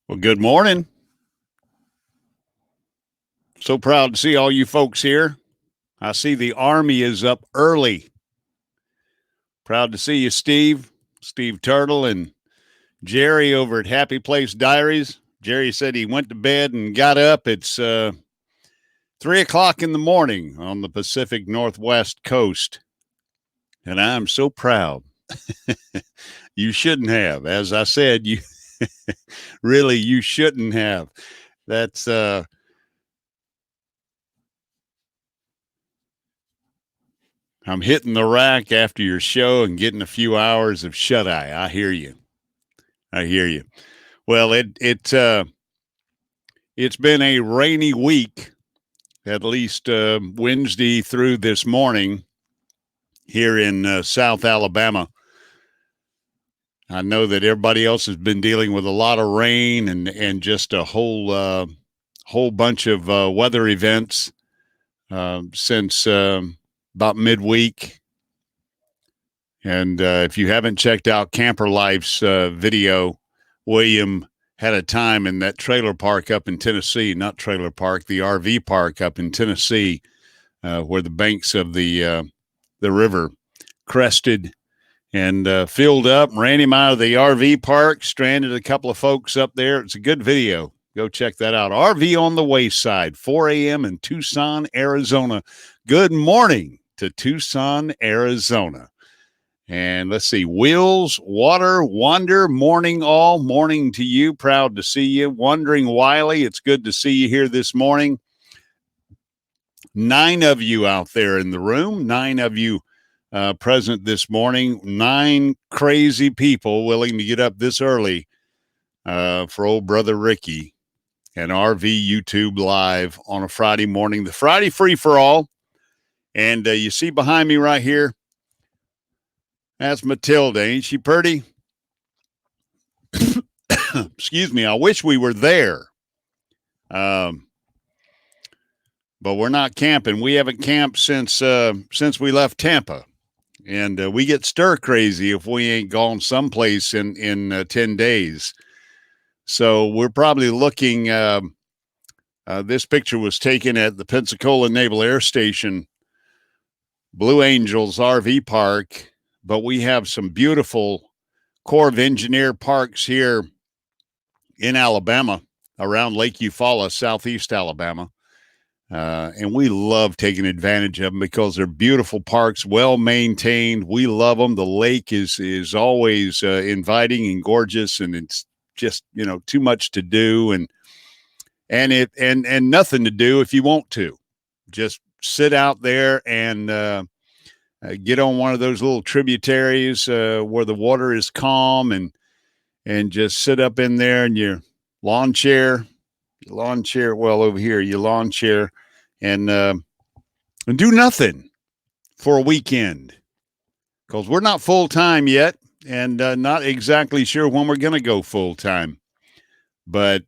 Well, good morning. So proud to see all you folks here. I see the Army is up early. Proud to see you, Steve Turtle, and Jerry over at Happy Place Diaries. Jerry said he went to bed and got up. It's 3 o'clock in the morning on the Pacific Northwest coast. And I'm so proud. You shouldn't have. As I said, you really, you shouldn't have. That's I'm hitting the rack after your show and getting a few hours of shut eye. I hear you. Well, it's been a rainy week, at least Wednesday through this morning here in South Alabama. I know that everybody else has been dealing with a lot of rain and just a whole bunch of weather events since about midweek. And if you haven't checked out Camper Life's video, William had a time in that trailer park up in Tennessee, not trailer park, the RV park up in Tennessee, where the banks of the river crested and filled up, ran him out of the RV park, stranded a couple of folks up there. It's a good video. Go check that out. RV on the Wayside, 4 a.m. in Tucson, Arizona. Good morning to Tucson, Arizona. And let's see, Wills, Water, Wander, morning all, morning to you. Proud to see you. Wandering Wiley, it's good to see you here this morning. 9 of you out there in the room, 9 of you present this morning, 9 crazy people willing to get up this early for old brother Ricky and RVUTUBE live on a Friday morning, the Friday free for all. And you see behind me right here, that's Matilda. Ain't she pretty? Excuse me. I wish we were there. But we're not camping. We haven't camped since we left Tampa. And we get stir crazy if we ain't gone someplace in 10 days. So we're probably looking, this picture was taken at the Pensacola Naval Air Station, Blue Angels RV Park. But we have some beautiful Corps of Engineer parks here in Alabama, around Lake Eufaula, southeast Alabama. And we love taking advantage of them because they're beautiful parks, well maintained. We love them. The lake is always inviting and gorgeous, and it's just, too much to do and nothing to do if you want to. Just sit out there and get on one of those little tributaries where the water is calm and just sit up in there in your lawn chair, well, over here, your lawn chair, and do nothing for a weekend, because we're not full-time yet and not exactly sure when we're going to go full-time, but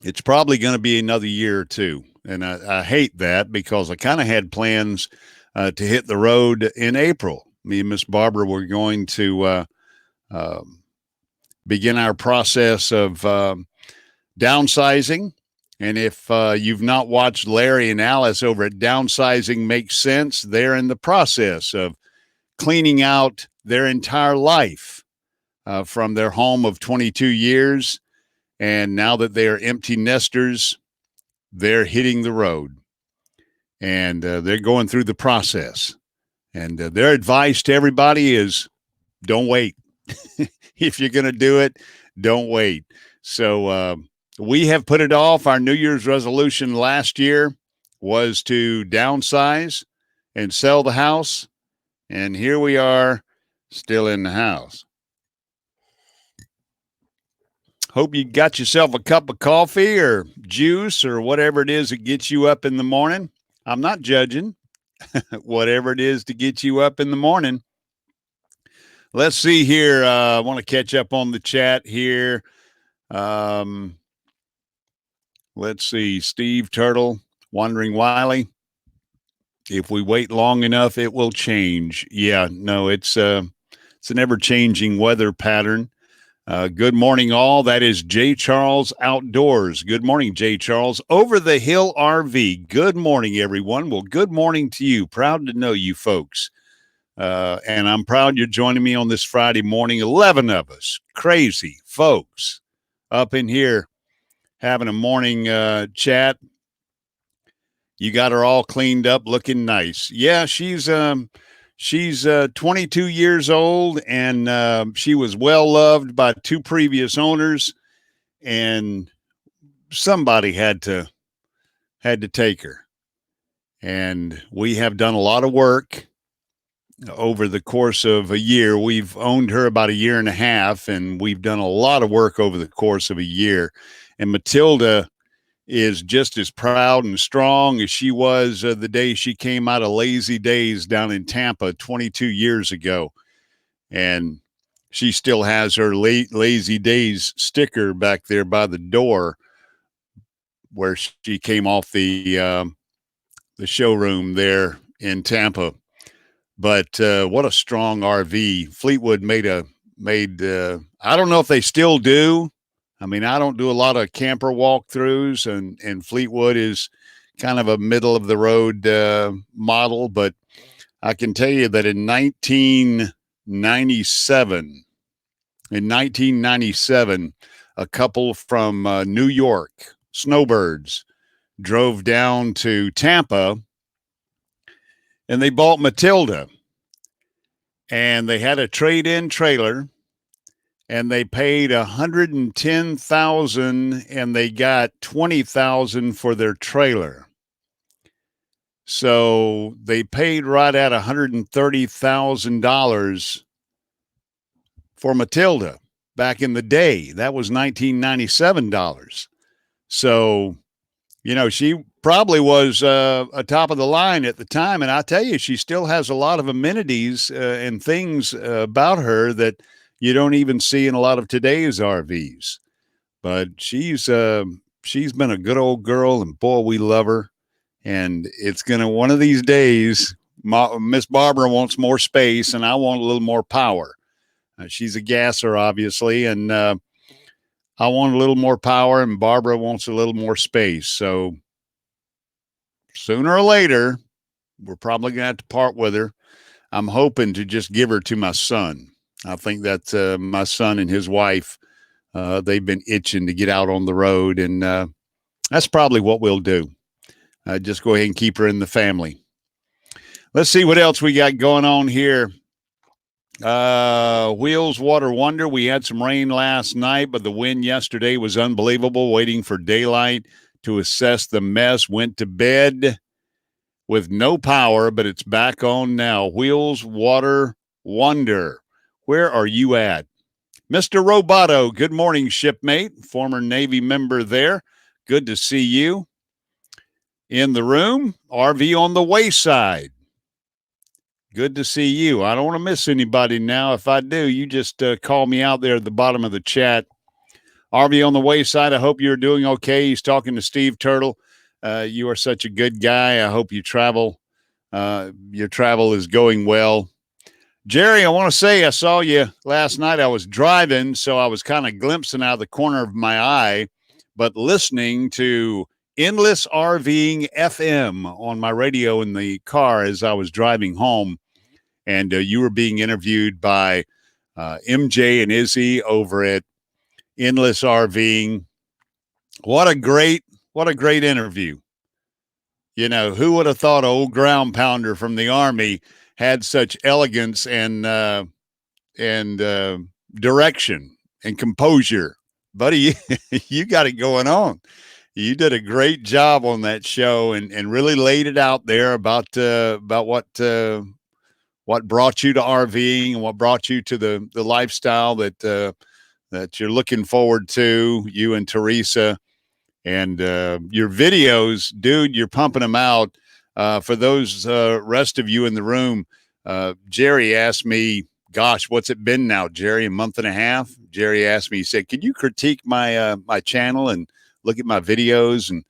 it's probably going to be another year or two. And I hate that, because I kind of had plans to hit the road in April. Me and Miss Barbara were going to begin our process of downsizing. And if you've not watched Larry and Alice over at Downsizing Makes Sense, they're in the process of cleaning out their entire life from their home of 22 years. And now that they are empty nesters, they're hitting the road. And they're going through the process. And their advice to everybody is, don't wait. If you're going to do it, don't wait. So we have put it off. Our New Year's resolution last year was to downsize and sell the house. And here we are, still in the house. Hope you got yourself a cup of coffee or juice or whatever it is that gets you up in the morning. I'm not judging. Whatever it is to get you up in the morning. Let's see here. I want to catch up on the chat here. Let's see. Steve Turtle, Wandering Wiley. If we wait long enough, it will change. Yeah, no, it's an ever-changing weather pattern. Good morning, all. That is J. Charles Outdoors. Good morning, J. Charles. Over the Hill RV. Good morning, everyone. Well, good morning to you. Proud to know you folks. And I'm proud you're joining me on this Friday morning. 11 of us, crazy folks, up in here having a morning chat. You got her all cleaned up, looking nice. Yeah, she's 22 years old, and she was well loved by two previous owners, and somebody had to take her. And we have done a lot of work over the course of a year. We've owned her about a year and a half, and we've done a lot of work over the course of a year. And Matilda is just as proud and strong as she was the day she came out of Lazy Days down in Tampa 22 years ago. And she still has her Lazy Days sticker back there by the door where she came off the showroom there in Tampa. But what a strong RV. Fleetwood made I don't know if they still do. I mean, I don't do a lot of camper walkthroughs, and Fleetwood is kind of a middle of the road model. But I can tell you that in 1997, a couple from New York, snowbirds, drove down to Tampa, and they bought Matilda. And they had a trade-in trailer, and they paid $110,000, and they got $20,000 for their trailer. So they paid right at $130,000 for Matilda back in the day. That was $1997. So, you know, she probably was a top of the line at the time. And I tell you, she still has a lot of amenities and things about her that you don't even see in a lot of today's RVs. But she's been a good old girl, and boy, we love her. And it's going to, one of these days, Miss Barbara wants more space, and I want a little more power. She's a gasser, obviously, and I want a little more power, and Barbara wants a little more space. So sooner or later, we're probably going to have to part with her. I'm hoping to just give her to my son. I think that my son and his wife, they've been itching to get out on the road, and that's probably what we'll do. Just go ahead and keep her in the family. Let's see what else we got going on here. Wheels Water Wonder. We had some rain last night, but the wind yesterday was unbelievable. Waiting for daylight to assess the mess. Went to bed with no power, but it's back on now. Wheels Water Wonder. Where are you at? Mr. Roboto, good morning, shipmate, former Navy member there. Good to see you in the room. RV on the Wayside. Good to see you. I don't want to miss anybody now. If I do, you just call me out there at the bottom of the chat. RV on the Wayside, I hope you're doing okay. He's talking to Steve Turtle. You are such a good guy. I hope you travel. Your travel is going well. Jerry, I want to say I saw you last night. I was driving, so I was kind of glimpsing out of the corner of my eye, but listening to Endless RVing FM on my radio in the car as I was driving home. And you were being interviewed by MJ and Izzy over at Endless RVing. What a great interview. You know, who would have thought an old ground pounder from the Army had such elegance and direction and composure? Buddy, you got it going on. You did a great job on that show and really laid it out there about what brought you to RVing and what brought you to the lifestyle that you're looking forward to, you and Teresa. And your videos, dude, you're pumping them out. For those rest of you in the room, Jerry asked me, gosh, what's it been now, Jerry? A month and a half? Jerry asked me, he said, could you critique my my channel and look at my videos and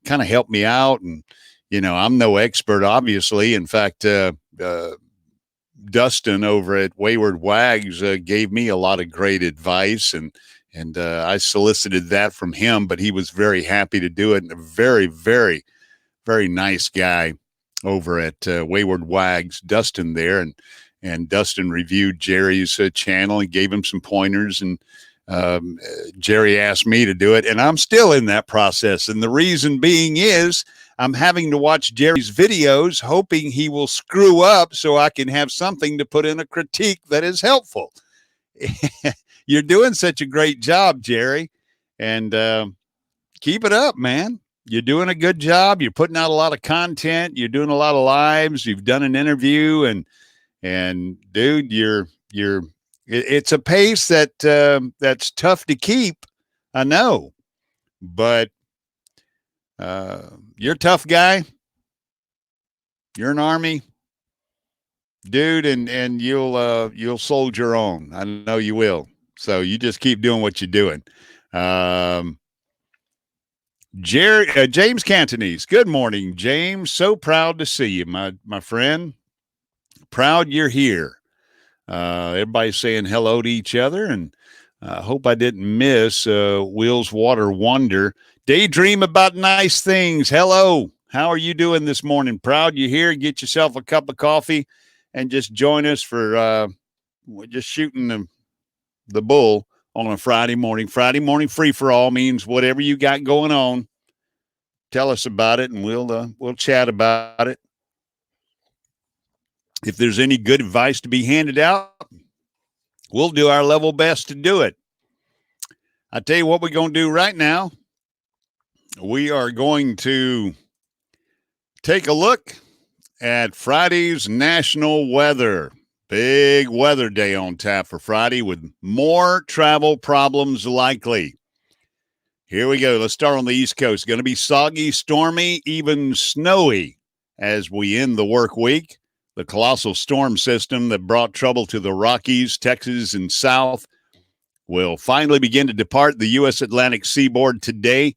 kind of help me out? And, you know, I'm no expert, obviously. In fact, Dustin over at Wayward Waggs gave me a lot of great advice, and I solicited that from him, but he was very happy to do it, and a very, very, very nice guy over at Wayward Waggs, Dustin there, and Dustin reviewed Jerry's channel and gave him some pointers, and Jerry asked me to do it, and I'm still in that process, and the reason being is I'm having to watch Jerry's videos, hoping he will screw up so I can have something to put in a critique that is helpful. You're doing such a great job, Jerry, and keep it up, man. You're doing a good job. You're putting out a lot of content. You're doing a lot of lives. You've done an interview, and dude, it's a pace that's tough to keep. I know, but you're a tough guy. You're an Army dude, and you'll soldier on. I know you will. So you just keep doing what you're doing. James Cantonese. Good morning, James. So proud to see you, my friend. Proud you're here. Everybody's saying hello to each other, and I hope I didn't miss Will's Water Wonder. Daydream about nice things. Hello. How are you doing this morning? Proud you're here. Get yourself a cup of coffee and just join us for just shooting the bull on a Friday morning. Friday morning free for all means whatever you got going on, tell us about it, and we'll chat about it. If there's any good advice to be handed out, we'll do our level best to do it. I tell you what we're going to do right now. We are going to take a look at Friday's national weather. Big weather day on tap for Friday with more travel problems likely. Here we go. Let's start on the East Coast. Going to be soggy, stormy, even snowy as we end the work week. The colossal storm system that brought trouble to the Rockies, Texas, and South will finally begin to depart the U.S. Atlantic seaboard today.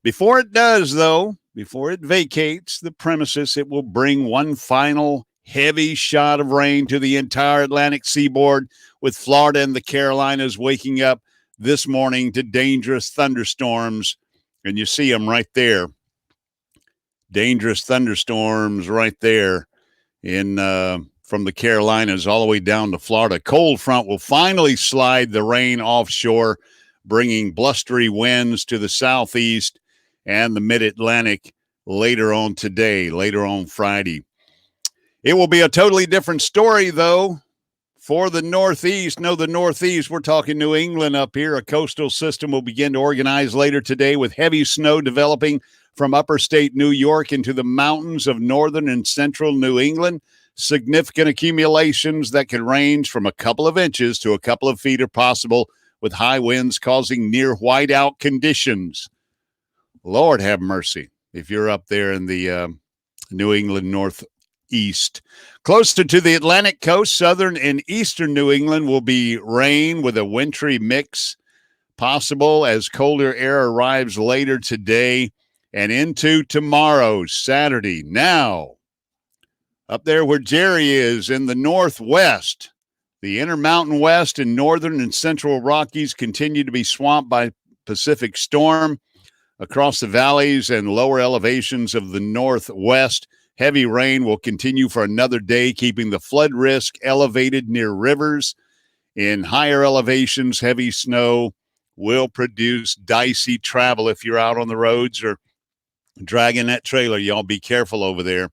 Before it does, though, before it vacates the premises, it will bring one final heavy shot of rain to the entire Atlantic seaboard, with Florida and the Carolinas waking up this morning to dangerous thunderstorms. And you see them right there. Dangerous thunderstorms right there in from the Carolinas all the way down to Florida. Cold front will finally slide the rain offshore, bringing blustery winds to the southeast and the mid-Atlantic later on today, later on Friday. It will be a totally different story, though, for the Northeast. No, the Northeast, we're talking New England up here. A coastal system will begin to organize later today with heavy snow developing from upper state New York into the mountains of northern and central New England. Significant accumulations that can range from a couple of inches to a couple of feet are possible, with high winds causing near whiteout conditions. Lord have mercy if you're up there in the New England Northeast. Closer to the Atlantic coast, southern and eastern New England will be rain with a wintry mix possible as colder air arrives later today and into tomorrow, Saturday. Now, up there where Jerry is in the Northwest, the Intermountain West and northern and central Rockies continue to be swamped by Pacific storm. Across the valleys and lower elevations of the Northwest, heavy rain will continue for another day, keeping the flood risk elevated near rivers. In higher elevations, heavy snow will produce dicey travel if you're out on the roads or dragging that trailer. Y'all be careful over there.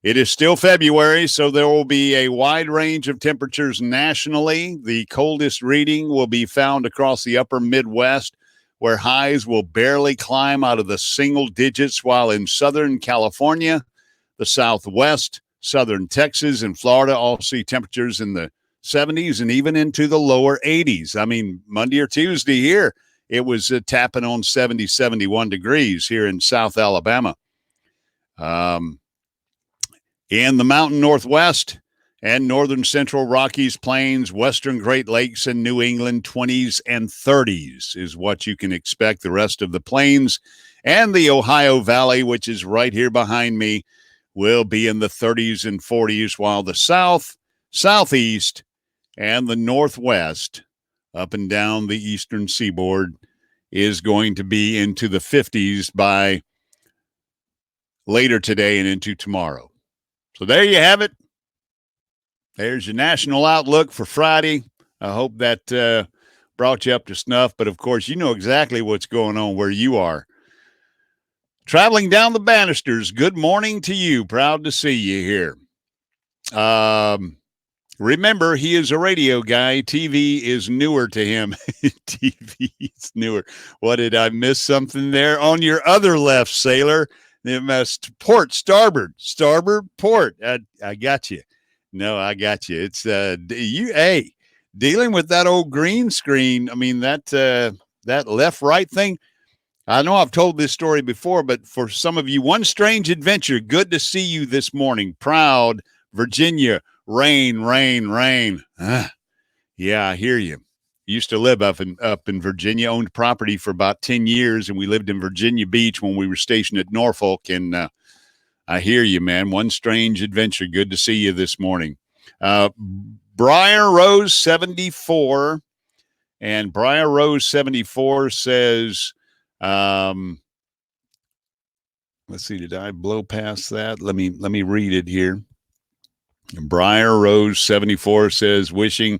It is still February, so there will be a wide range of temperatures nationally. The coldest reading will be found across the upper Midwest, where highs will barely climb out of the single digits, while in Southern California, the Southwest, Southern Texas, and Florida all see temperatures in the 70s and even into the lower 80s. I mean, Monday or Tuesday here, it was tapping on 70, 71 degrees here in South Alabama. In the mountain Northwest and northern central Rockies, Plains, western Great Lakes, and New England, 20s and 30s is what you can expect. The rest of the Plains and the Ohio Valley, which is right here behind me, will be in the 30s and 40s, while the South, southeast, and the northwest, up and down the eastern seaboard, is going to be into the 50s by later today and into tomorrow. So there you have it. There's your national outlook for Friday. I hope that brought you up to snuff. But, of course, you know exactly what's going on where you are. Traveling down the banisters, good morning to you. Proud to see you here. Remember, he is a radio guy. TV is newer to him. TV is newer. What, did I miss something there? On your other left, sailor. Port, starboard, port. I got you. No, I got you. It's dealing with that old green screen. I mean, that left-right thing. I know I've told this story before, but for some of you, one strange adventure. Good to see you this morning. Proud, Virginia. Rain. Yeah, I hear you. Used to live up in Virginia, owned property for about 10 years, and we lived in Virginia Beach when we were stationed at Norfolk. And I hear you, man. One strange adventure. Good to see you this morning. Briar Rose 74, and Briar Rose 74 says, let's see, did I blow past that? Let me read it here. Briar Rose 74 says, wishing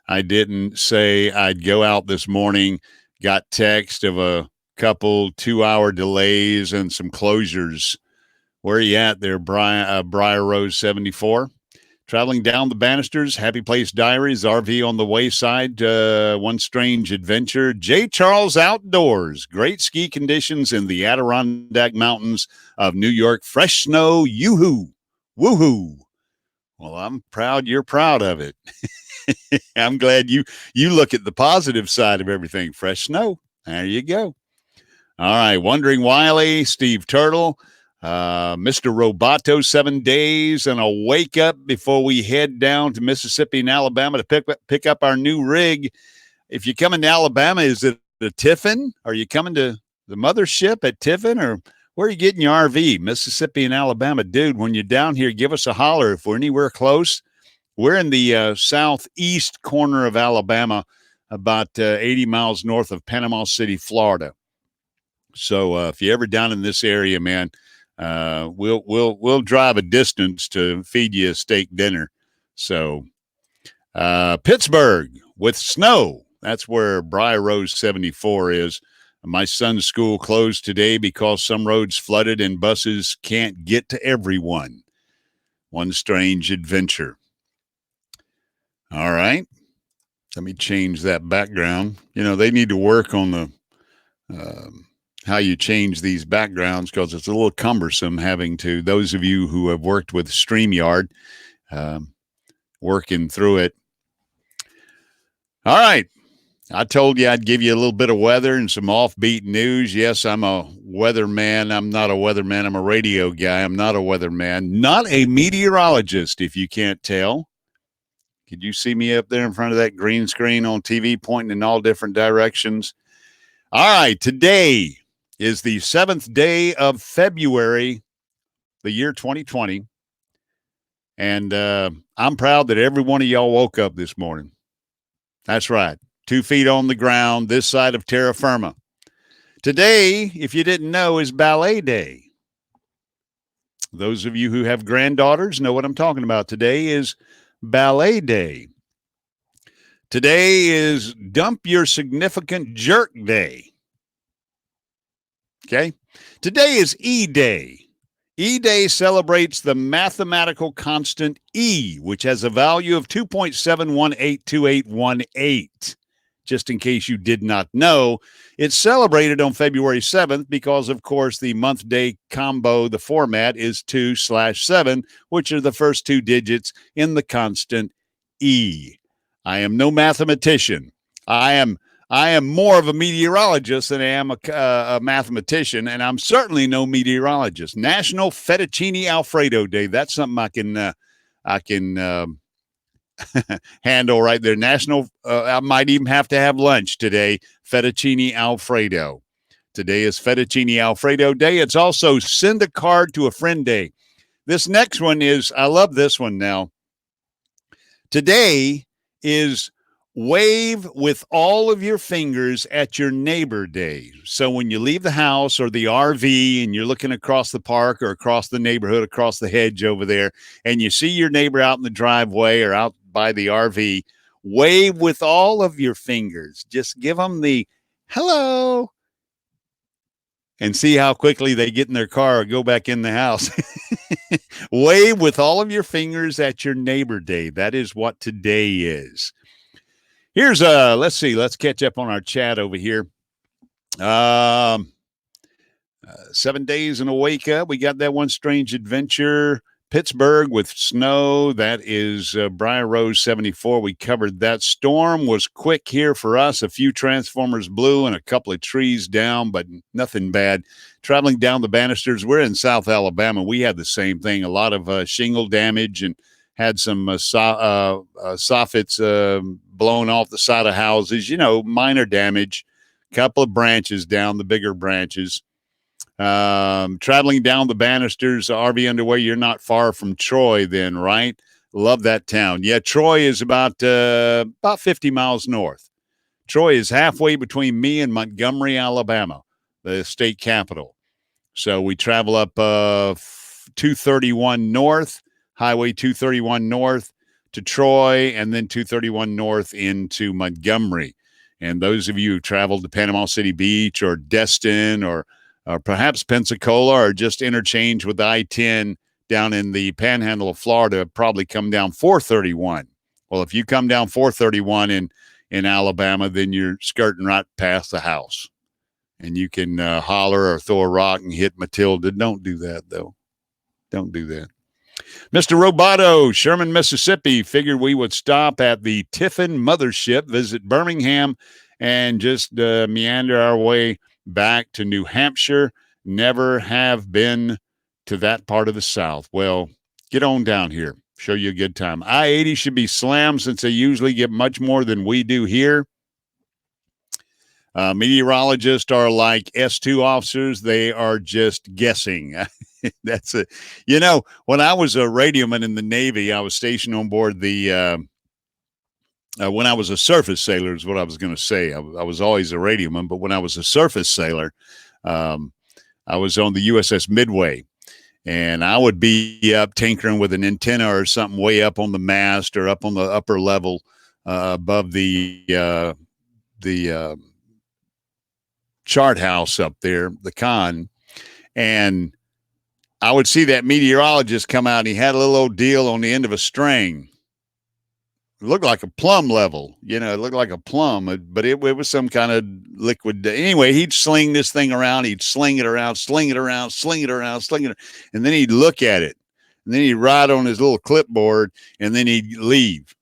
I didn't say I'd go out this morning. Got text of a couple 2-hour delays and some closures. Where are you at there, Briar Rose 74? Traveling down the banisters, Happy Place Diaries, RV on the Wayside, One Strange Adventure, J. Charles Outdoors, great ski conditions in the Adirondack Mountains of New York, fresh snow, yoo-hoo, woohoo. Well, I'm proud you're proud of it. I'm glad you look at the positive side of everything. Fresh snow. There you go. All right. Wondering Wiley, Steve Turtle, Mr. Roboto, 7 days and a wake up before we head down to Mississippi and Alabama to pick up our new rig. If you're coming to Alabama, is it a Tiffin? Are you coming to the mothership at Tiffin, or where are you getting your RV? Mississippi and Alabama. Dude, when you're down here, give us a holler if we're anywhere close. We're in the southeast corner of Alabama, about 80 miles north of Panama City, Florida. So if you're ever down in this area, man, we'll drive a distance to feed you a steak dinner. So Pittsburgh with snow. That's where Briar Rose 74 is. My son's school closed today because some roads flooded and buses can't get to everyone. One strange adventure. All right. Let me change that background. You know, they need to work on the how you change these backgrounds, because it's a little cumbersome having to, those of you who have worked with StreamYard, working through it. All right. I told you I'd give you a little bit of weather and some offbeat news. Yes, I'm a weatherman. I'm not a weatherman. I'm a radio guy. I'm not a weatherman. Not a meteorologist, if you can't tell. Could you see me up there in front of that green screen on TV pointing in all different directions? All right, today is the 7th day of February, the year 2020. And I'm proud that every one of y'all woke up this morning. That's right. 2 feet on the ground, this side of terra firma. Today, if you didn't know, is ballet day. Those of you who have granddaughters know what I'm talking about. Today is ballet day. Today is dump your significant jerk day. Okay. Today is E-Day. E-Day celebrates the mathematical constant E, which has a value of 2.7182818. Just in case you did not know, it's celebrated on February 7th because, of course, the month-day combo, the format is 2/7, which are the first 2 digits in the constant E. I am no mathematician. I am more of a meteorologist than I am a mathematician, and I'm certainly no meteorologist. National Fettuccine Alfredo Day. That's something I can handle right there. National, I might even have to have lunch today. Fettuccine Alfredo. Today is Fettuccine Alfredo Day. It's also Send a Card to a Friend Day. This next one is, I love this one now. Today is Wave with all of your fingers at your neighbor day. So when you leave the house or the RV and you're looking across the park or across the neighborhood, across the hedge over there, and you see your neighbor out in the driveway or out by the RV, wave with all of your fingers. Just give them the hello and see how quickly they get in their car or go back in the house. Wave with all of your fingers at your neighbor day. That is what today is. Here's let's see. Let's catch up on our chat over here. 7 days and a wake up. We got that one strange adventure. Pittsburgh with snow. That is Briar Rose 74. We covered that. Storm was quick here for us. A few transformers blew and a couple of trees down, but nothing bad. Traveling down the banisters. We're in South Alabama. We had the same thing. A lot of shingle damage and had some soffits blown off the side of houses. Minor damage. Couple of branches down, the bigger branches. Traveling down the banisters, RV underway. You're not far from Troy then, right? Love that town. Yeah, Troy is about 50 miles north. Troy is halfway between me and Montgomery, Alabama, the state capital. So we travel up 231 north, Highway 231 north to Troy, and then 231 north into Montgomery. And those of you who traveled to Panama City Beach or Destin or perhaps Pensacola or just interchange with I-10 down in the panhandle of Florida, probably come down 431. Well, if you come down 431 in Alabama, then you're skirting right past the house. And you can holler or throw a rock and hit Matilda. Don't do that, though. Don't do that. Mr. Roboto, Sherman, Mississippi, figured we would stop at the Tiffin Mothership, visit Birmingham, and just meander our way back to New Hampshire. Never have been to that part of the South. Well, get on down here. Show you a good time. I-80 should be slammed since they usually get much more than we do here. Meteorologists are like S2 officers. They are just guessing. That's it. When I was a radioman in the Navy, I was stationed on board the when I was a surface sailor is what I was going to say. I was always a radioman, but when I was a surface sailor, I was on the USS Midway, and I would be up tinkering with an antenna or something way up on the mast or up on the upper level above the chart house up there, the con, and I would see that meteorologist come out, and he had a little old deal on the end of a string. It looked like a plum level, it looked like a plum, but it was some kind of liquid. Anyway, he'd sling this thing around. He'd sling it around, sling it around, sling it around, sling it. And then he'd look at it. And then he'd write on his little clipboard, and then he'd leave.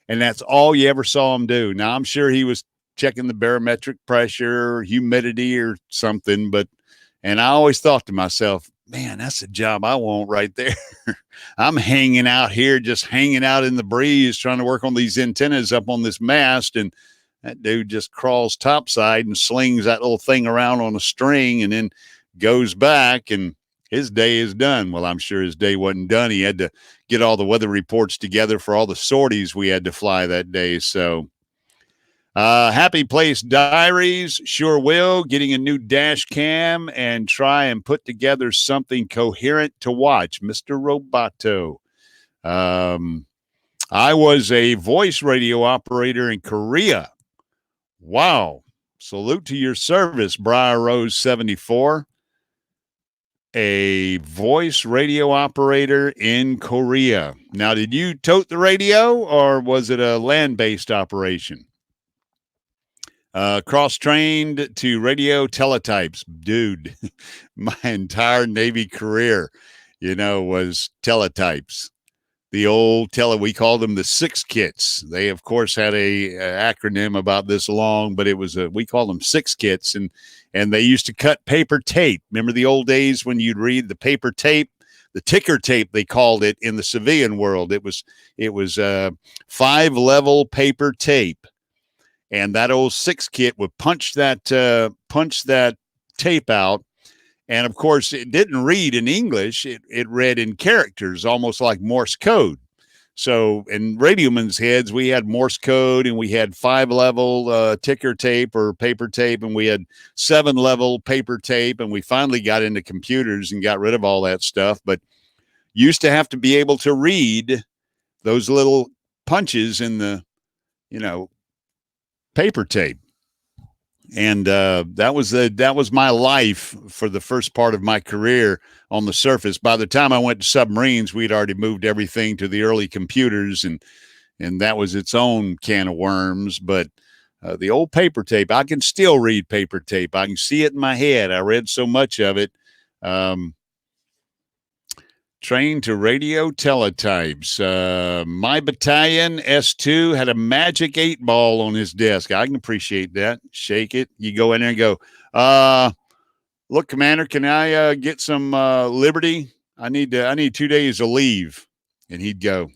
And that's all you ever saw him do. Now, I'm sure he was checking the barometric pressure, humidity or something. And I always thought to myself, man, that's a job I want right there. I'm hanging out here, just hanging out in the breeze, trying to work on these antennas up on this mast. And that dude just crawls topside and slings that little thing around on a string and then goes back, and his day is done. Well, I'm sure his day wasn't done. He had to get all the weather reports together for all the sorties we had to fly that day. So Happy Place Diaries, sure will. Getting a new dash cam and try and put together something coherent to watch. Mr. Roboto. I was a voice radio operator in Korea. Wow. Salute to your service, Briar Rose 74. A voice radio operator in Korea. Now, did you tote the radio or was it a land-based operation? Cross-trained to radio teletypes. Dude, my entire Navy career, was teletypes. The old we called them the 6 kits. They, of course, had a acronym about this long, but it was we called them 6 kits, and they used to cut paper tape. Remember the old days when you'd read the paper tape? The ticker tape, they called it in the civilian world. It was 5-level paper tape. And that old 6 kit would punch that tape out. And, of course, it didn't read in English. It read in characters, almost like Morse code. So in radioman's heads, we had Morse code and we had 5-level ticker tape or paper tape, and we had 7-level paper tape. And we finally got into computers and got rid of all that stuff. But used to have to be able to read those little punches in the, paper tape. And that was my life for the first part of my career on the surface. By the time I went to submarines, we'd already moved everything to the early computers, and that was its own can of worms. But the old paper tape, I can still read paper tape. I can see it in my head. I read so much of it. Trained to radio teletypes. My battalion, S2, had a magic 8-ball on his desk. I can appreciate that. Shake it. You go in there and go, look, Commander, can I get some liberty? I need 2 days of leave. And he'd go,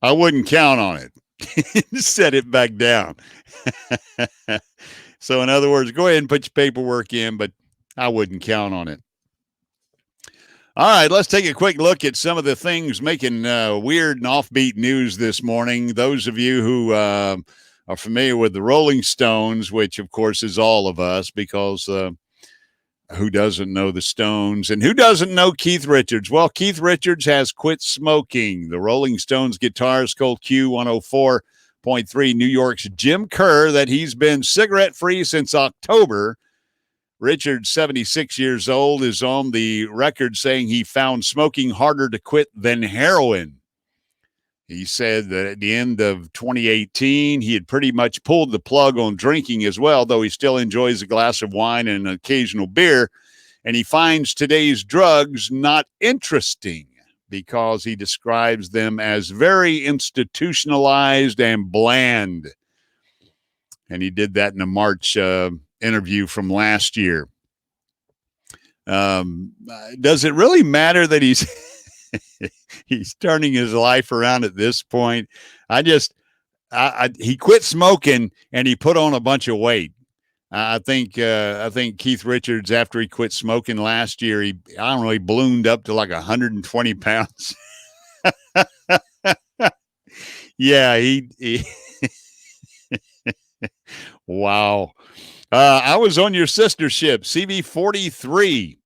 I wouldn't count on it. Set it back down. So in other words, go ahead and put your paperwork in, but I wouldn't count on it. All right, let's take a quick look at some of the things making weird and offbeat news this morning. Those of you who are familiar with the Rolling Stones, which of course is all of us, because who doesn't know the Stones and who doesn't know Keith Richards? Well, Keith Richards has quit smoking. The Rolling Stones guitarist told Q104.3 New York's Jim Kerr that he's been cigarette-free since October. Richards, 76 years old, is on the record saying he found smoking harder to quit than heroin. He said that at the end of 2018, he had pretty much pulled the plug on drinking as well, though he still enjoys a glass of wine and an occasional beer. And he finds today's drugs not interesting because he describes them as very institutionalized and bland. And he did that in a March interview from last year. Does it really matter that he's he's turning his life around at this point? He quit smoking and he put on a bunch of weight. I think Keith Richards, after he quit smoking last year, he ballooned up to like 120 pounds. Yeah, he wow. I was on your sister ship, CV-43.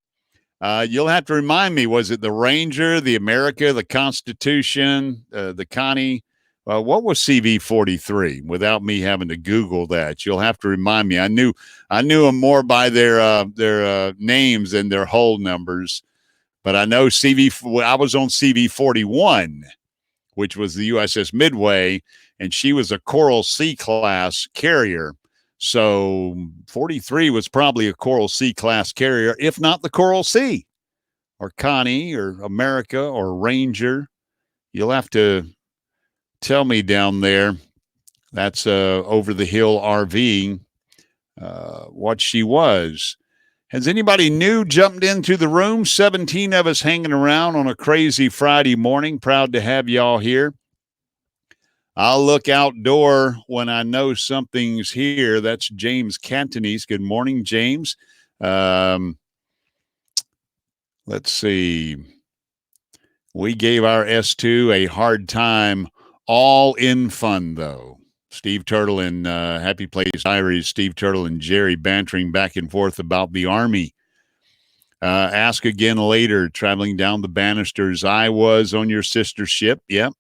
You'll have to remind me, was it the Ranger, the America, the Constitution, the Connie? What was CV-43 without me having to Google that? You'll have to remind me. I knew them more by their names and their hull numbers, but I know I was on CV-41, which was the USS Midway, and she was a Coral Sea class carrier. So 43 was probably a Coral Sea class carrier, if not the Coral Sea or Connie or America or Ranger. You'll have to tell me down there. That's Over the Hill RV, what she was. Has anybody new jumped into the room? 17 of us hanging around on a crazy Friday morning. Proud to have y'all here. I'll look outdoor when I know something's here. That's James Cantonese. Good morning, James. Let's see. We gave our S2 a hard time, all in fun, though. Steve Turtle and Happy Place Diaries, Steve Turtle and Jerry bantering back and forth about the Army. Ask again later, traveling down the banisters. I was on your sister ship. Yep.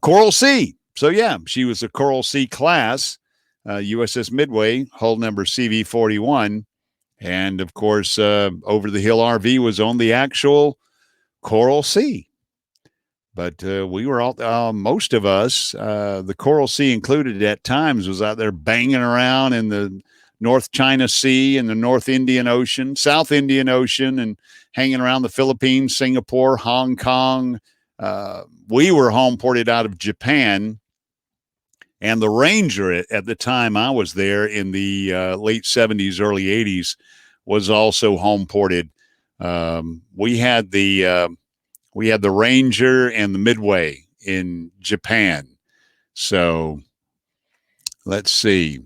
Coral Sea. So, yeah, she was a Coral Sea class, USS Midway, hull number CV-41. And, of course, Over the Hill RV was on the actual Coral Sea. But we were all, most of us, the Coral Sea included at times, was out there banging around in the North China Sea and the North Indian Ocean, South Indian Ocean, and hanging around the Philippines, Singapore, Hong Kong. We were home ported out of Japan, and the Ranger at the time I was there in the late 70s, early 80s, was also home ported. We had the Ranger and the Midway in Japan. So let's see.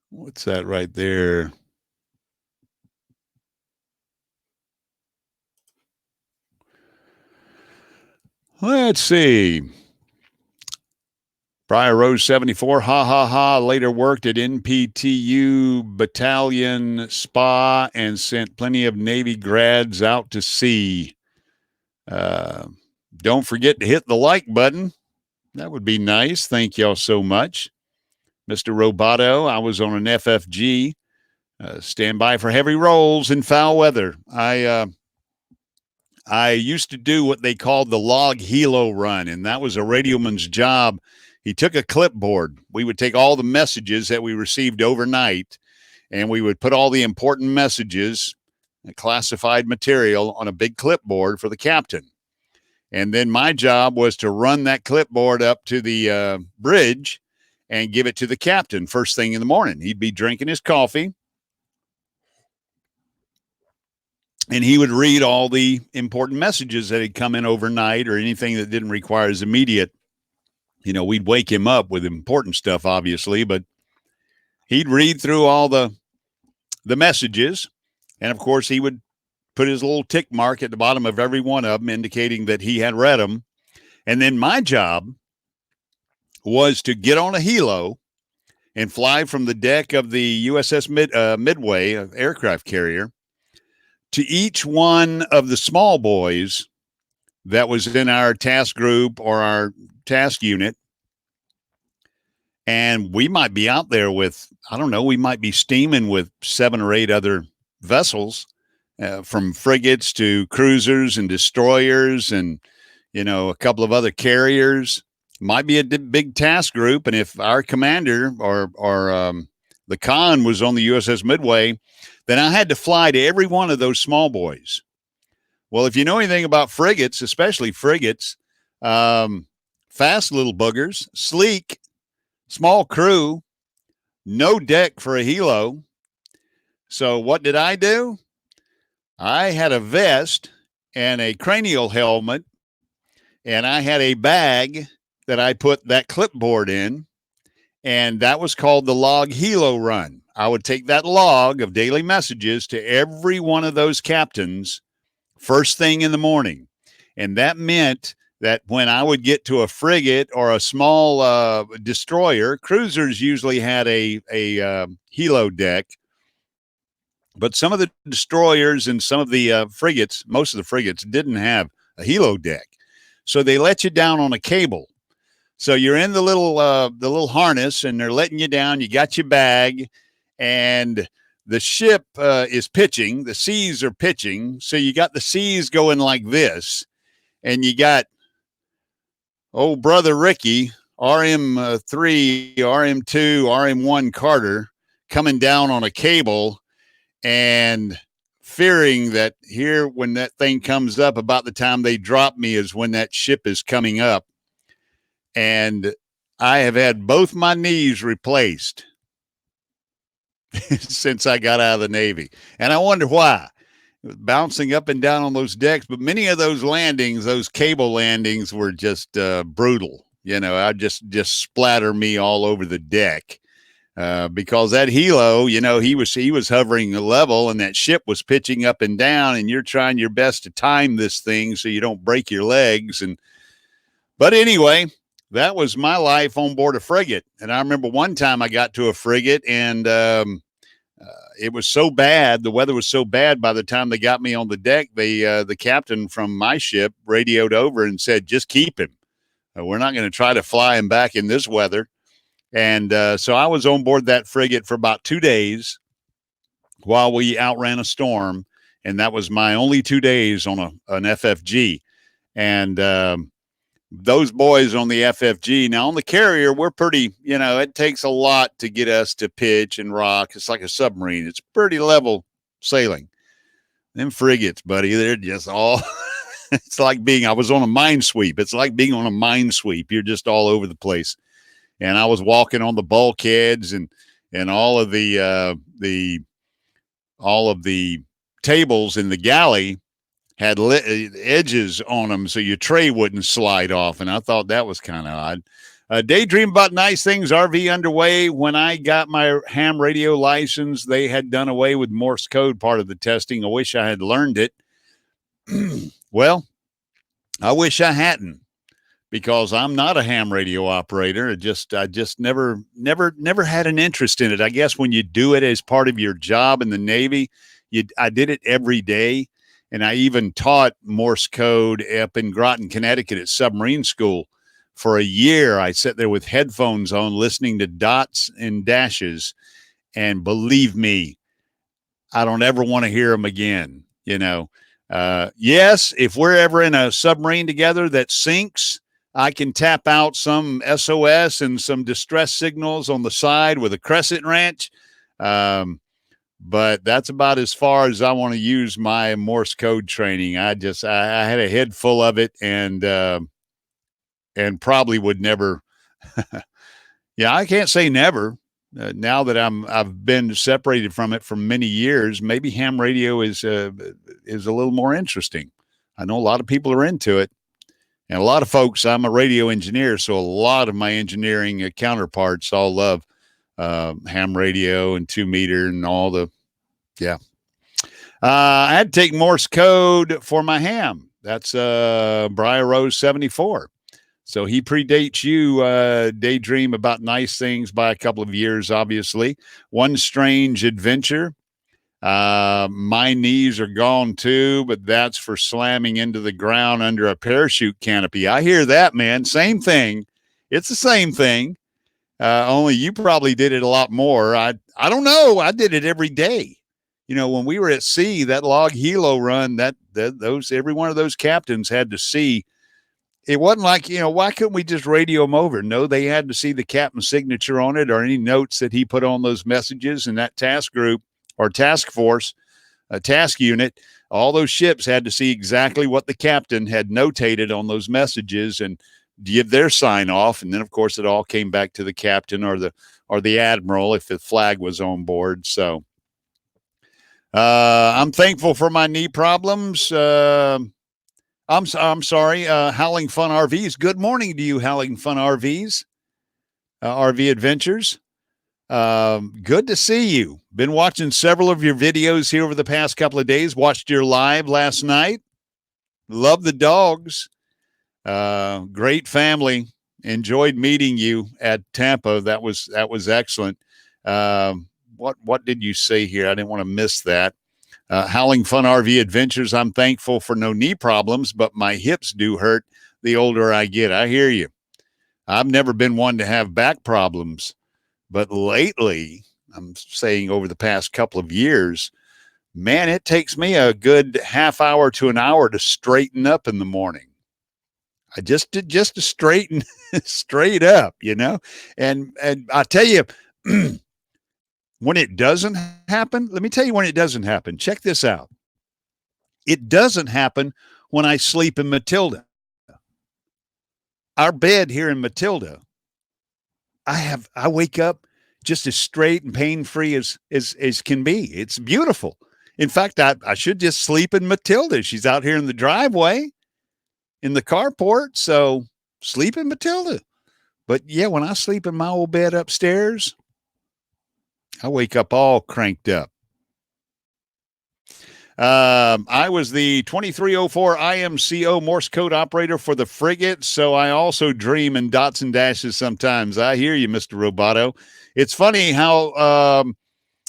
What's that right there? Let's see. Briar Rose 74, ha ha ha, later worked at NPTU Battalion Spa and sent plenty of Navy grads out to sea. Don't forget to hit the like button. That would be nice. Thank y'all so much. Mr. Roboto, I was on an FFG. Stand by for heavy rolls in foul weather. I used to do what they called the log helo run, and that was a radioman's job. He took a clipboard. We would take all the messages that we received overnight, and we would put all the important messages, classified material, on a big clipboard for the captain. And then my job was to run that clipboard up to the bridge and give it to the captain first thing in the morning. He'd be drinking his coffee, and he would read all the important messages that had come in overnight or anything that didn't require his immediate. We'd wake him up with important stuff, obviously, but he'd read through all the messages. And of course, he would put his little tick mark at the bottom of every one of them, indicating that he had read them. And then my job was to get on a helo and fly from the deck of the USS Midway, an aircraft carrier, to each one of the small boys that was in our task group or our task unit. And we might be out there with, I don't know, we might be steaming with 7 or 8 other vessels, from frigates to cruisers and destroyers and, a couple of other carriers. Might be a big task group. And if our commander or the con was on the USS Midway, then I had to fly to every one of those small boys. Well, if you know anything about frigates, especially frigates, fast little boogers, sleek, small crew, no deck for a helo. So what did I do? I had a vest and a cranial helmet, and I had a bag that I put that clipboard in, and that was called the log helo run. I would take that log of daily messages to every one of those captains first thing in the morning. And that meant that when I would get to a frigate or a small destroyer, cruisers usually had a helo deck, but some of the destroyers and some of the frigates, most of the frigates, didn't have a helo deck. So they let you down on a cable. So you're in the little harness, and they're letting you down. You got your bag, and the ship is pitching. The seas are pitching. So you got the seas going like this, and you got old brother Ricky, RM3, RM2, RM1 Carter, coming down on a cable and fearing that here, when that thing comes up, about the time they drop me is when that ship is coming up. And I have had both my knees replaced since I got out of the Navy. And I wonder why. Bouncing up and down on those decks, but many of those landings, those cable landings, were just brutal. I just splatter me all over the deck because that helo, he was hovering level, and that ship was pitching up and down, and you're trying your best to time this thing so you don't break your legs. But anyway, that was my life on board a frigate. And I remember one time I got to a frigate, and it was so bad. The weather was so bad. By the time they got me on the deck, the captain from my ship radioed over and said, "Just keep him. We're not going to try to fly him back in this weather." And so I was on board that frigate for about 2 days while we outran a storm. And that was my only 2 days on an FFG. And those boys on the FFG, now on the carrier, we're pretty, it takes a lot to get us to pitch and rock. It's like a submarine. It's pretty level sailing. Them frigates, buddy, they're just all, it's like I was on a mine sweep. It's like being on a mine sweep. You're just all over the place. And I was walking on the bulkheads and all of the tables in the galley had edges on them so your tray wouldn't slide off. And I thought that was kind of odd. Daydream about nice things, RV underway. When I got my ham radio license, they had done away with Morse code part of the testing. I wish I had learned it. Well, I wish I hadn't. because I'm not a ham radio operator. I just never had an interest in it. I guess when you do it as part of your job in the Navy, I did it every day. And I even taught Morse code up in Groton, Connecticut at submarine school for a year. I sat there with headphones on listening to dots and dashes. And believe me, I don't ever want to hear them again. Yes, if we're ever in a submarine together that sinks, I can tap out some SOS and some distress signals on the side with a crescent wrench. But that's about as far as I want to use my Morse code training. I had a head full of it and probably would never. Yeah, I can't say never. Now that I've been separated from it for many years, maybe ham radio is a little more interesting. I know a lot of people are into it, and a lot of folks. I'm a radio engineer, so a lot of my engineering counterparts all love ham radio and 2-meter and all the. Yeah, I had to take Morse code for my ham. That's Briar Rose 74. So he predates you, Daydream About Nice Things, by a couple of years, obviously. One Strange Adventure. My knees are gone too, but that's for slamming into the ground under a parachute canopy. I hear that, man. Same thing. It's the same thing. Only you probably did it a lot more. I don't know. I did it every day. When we were at sea, that log helo run, every one of those captains had to see. It wasn't like, why couldn't we just radio them over? No, they had to see the captain's signature on it or any notes that he put on those messages. And that task group or task force, a task unit, all those ships had to see exactly what the captain had notated on those messages and give their sign off. And then, of course, it all came back to the captain or the admiral if the flag was on board. So I'm thankful for my knee problems. I'm sorry, Howling Fun RVs. Good morning to you, Howling Fun RVs, RV Adventures. Good to see you. Been watching several of your videos here over the past couple of days. Watched your live last night. Love the dogs. Great family. Enjoyed meeting you at Tampa. That was excellent. What did you say here? I didn't want to miss that. Howling Fun RV Adventures. I'm thankful for no knee problems, but my hips do hurt the older I get. I hear you. I've never been one to have back problems, but lately, I'm saying over the past couple of years, man, it takes me a good half hour to an hour to straighten up in the morning. I just to straighten straight up, and I tell you, when it doesn't happen, let me tell you when it doesn't happen. Check this out. It doesn't happen when I sleep in Matilda. Our bed here in Matilda, I wake up just as straight and pain-free as can be. It's beautiful. In fact, I should just sleep in Matilda. She's out here in the driveway, in the carport, so sleep in Matilda. But yeah, when I sleep in my old bed upstairs, I wake up all cranked up. I was the 2304 IMCO Morse code operator for the frigate, so I also dream in dots and dashes sometimes. I hear you, Mr. Roboto. It's funny how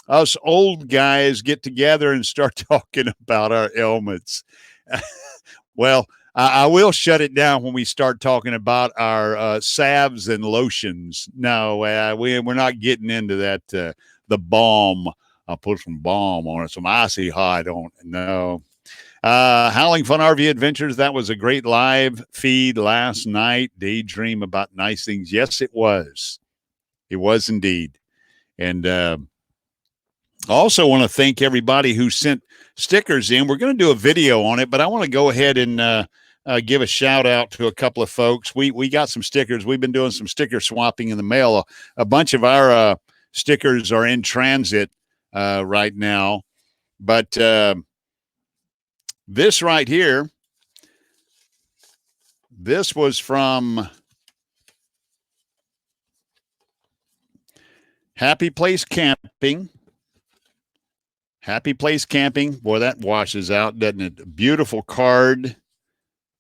us old guys get together and start talking about our ailments. Well, I will shut it down when we start talking about our salves and lotions. No, we're not getting into that. The balm. I'll put some balm on it, some icy hot on it. No. Howling Fun RV Adventures. That was a great live feed last night. Daydream About Nice Things. Yes, it was. It was indeed. And I also want to thank everybody who sent stickers in. We're going to do a video on it, but I want to go ahead and give a shout out to a couple of folks. We got some stickers. We've been doing some sticker swapping in the mail. A bunch of our stickers are in transit right now, but this right here, this was from Happy Place Camping. Happy Place Camping. Boy, that washes out, doesn't it? Beautiful card. A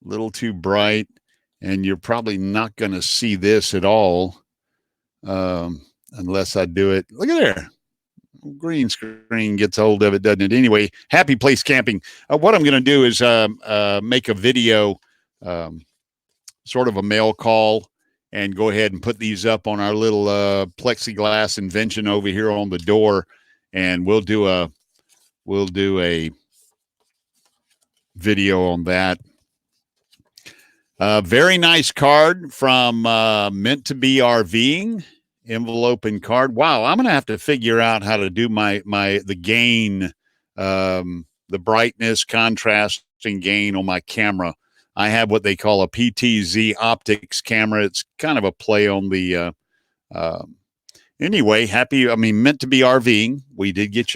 little too bright. and you're probably not going to see this at all unless I do it. Look at there. Green screen gets hold of it, doesn't it? Anyway, Happy Place Camping. What I'm going to do is make a video, sort of a mail call, and go ahead and put these up on our little plexiglass invention over here on the door, and we'll do a video on that. Very nice card from Meant to Be RVing. Envelope and card. Wow, I'm gonna have to figure out how to do the gain, the brightness, contrast, and gain on my camera. I have what they call a PTZ optics camera. It's kind of a play on the anyway. Meant to be RVing. We did get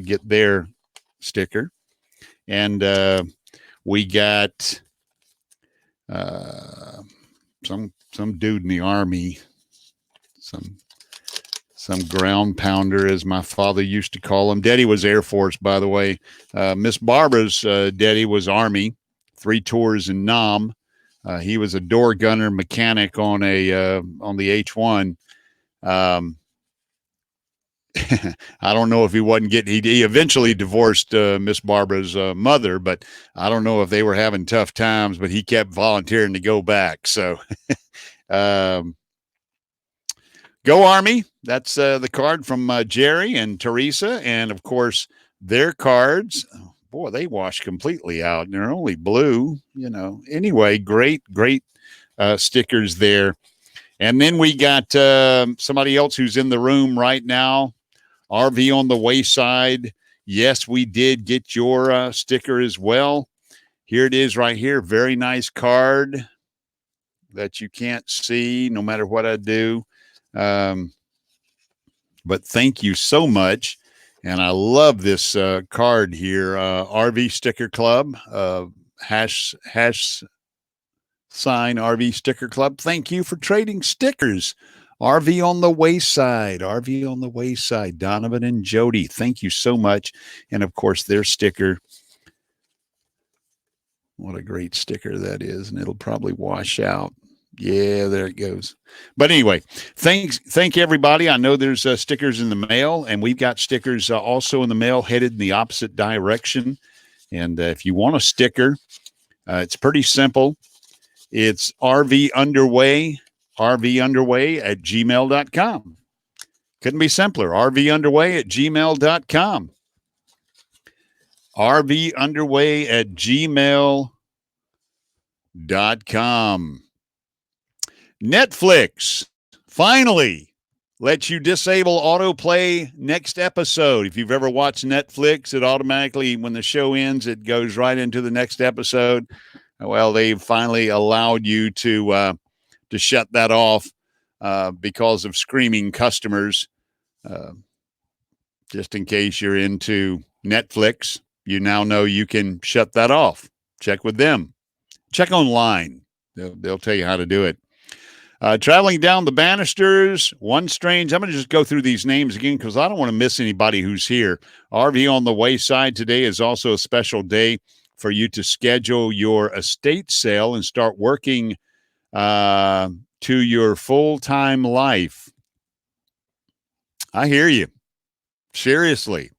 get their sticker, and we got some dude in the Army, some ground pounder, as my father used to call him. Daddy was Air Force, by the way. Miss Barbara's daddy was Army, 3 tours in Nam. He was a door gunner mechanic on the H-1. I don't know if he wasn't getting. He eventually divorced Miss Barbara's mother, but I don't know if they were having tough times. But he kept volunteering to go back. So, go Army. That's the card from Jerry and Teresa, and of course their cards. Oh, boy, they wash completely out, and they're only blue. Anyway, great stickers there. And then we got somebody else who's in the room right now. RV on the Wayside. Yes, we did get your sticker as well. Here it is right here. Very nice card that you can't see no matter what I do. But thank you so much. And I love this card here. RV Sticker Club. Hash sign RV Sticker Club. Thank you for trading stickers. RV on the Wayside. RV on the Wayside. Donovan and Jody. Thank you so much. And of course, their sticker. What a great sticker that is. And it'll probably wash out. Yeah, there it goes. But anyway, thank everybody. I know there's stickers in the mail, and we've got stickers also in the mail headed in the opposite direction. And if you want a sticker, it's pretty simple. It's RV Underway at gmail.com. Couldn't be simpler. RV Underway at gmail.com. RV Underway at gmail.com. Netflix finally lets you disable autoplay next episode. If you've ever watched Netflix, it automatically, when the show ends, it goes right into the next episode. Well, they've finally allowed you to shut that off because of screaming customers. Just in case you're into Netflix, you now know you can shut that off. Check with them. Check online. They'll tell you how to do it. Traveling down the banisters, one strange. I'm going to just go through these names again because I don't want to miss anybody who's here. RV on the Wayside today is also a special day for you to schedule your estate sale and start working to your full-time life. I hear you. Seriously.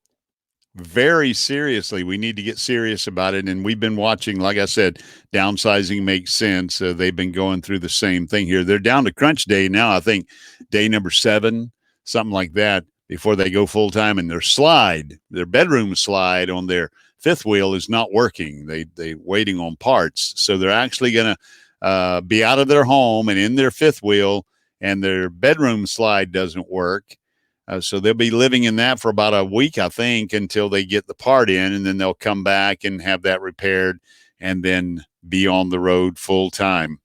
Very seriously. We need to get serious about it. And we've been watching, like I said, Downsizing Makes Sense. They've been going through the same thing here. They're down to crunch day now. I think day number 7, something like that, before they go full-time. And their bedroom slide on their 5th wheel is not working. They're waiting on parts. So they're actually going to be out of their home and in their 5th wheel, and their bedroom slide doesn't work. So they'll be living in that for about a week, I think, until they get the part in, and then they'll come back and have that repaired and then be on the road full time.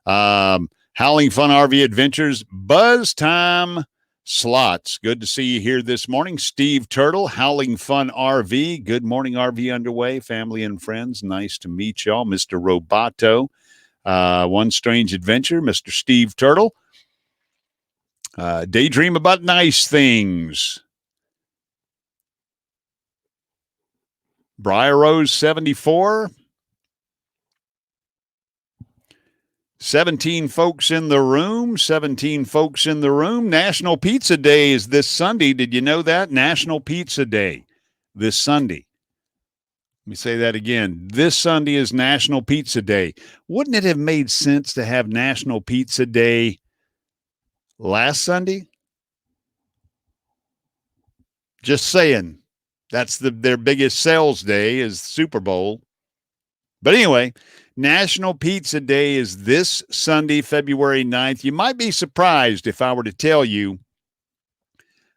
Howling Fun RV Adventures, Buzz Time Slots. Good to see you here this morning. Steve Turtle, Howling Fun RV. Good morning, RV Underway, family and friends. Nice to meet y'all. Mr. Roboto, One Strange Adventure, Mr. Steve Turtle. Daydream About Nice Things. Briar Rose 74. 17 folks in the room. 17 folks in the room. National Pizza Day is this Sunday. Did you know that? National Pizza Day this Sunday. Let me say that again. This Sunday is National Pizza Day. Wouldn't it have made sense to have National Pizza Day last Sunday? Just saying. That's their biggest sales day is Super Bowl. But anyway, National Pizza Day is this Sunday, February 9th. You might be surprised if I were to tell you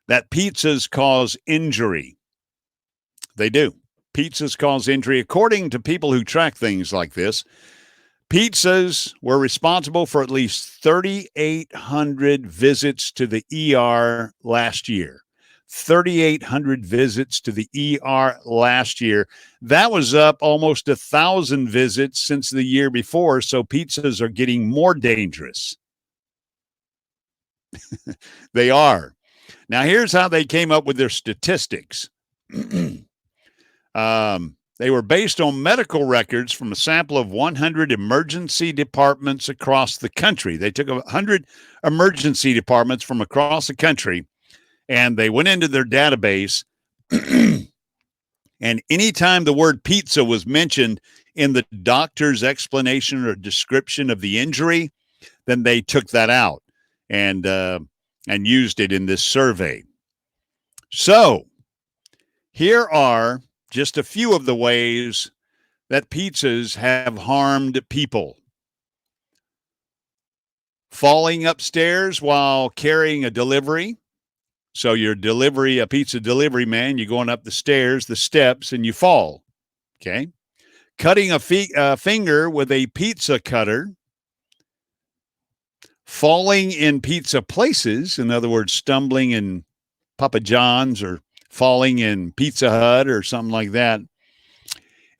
that pizzas cause injury. They do. Pizzas cause injury. According to people who track things like this, pizzas were responsible for at least 3,800 visits to the ER last year. 3,800 visits to the ER last year. That was up almost 1,000 visits since the year before, so pizzas are getting more dangerous. They are. Now, here's how they came up with their statistics. They were based on medical records from a sample of 100 emergency departments across the country. They took 100 emergency departments from across the country, and they went into their database, and anytime the word pizza was mentioned in the doctor's explanation or description of the injury, then they took that out and used it in this survey. So here are just a few of the ways that pizzas have harmed people. Falling upstairs while carrying a delivery. So you're a pizza delivery man, you're going up the stairs, the steps, and you fall. Okay. Cutting a finger with a pizza cutter. Falling in pizza places, in other words, stumbling in Papa John's or falling in Pizza Hut or something like that.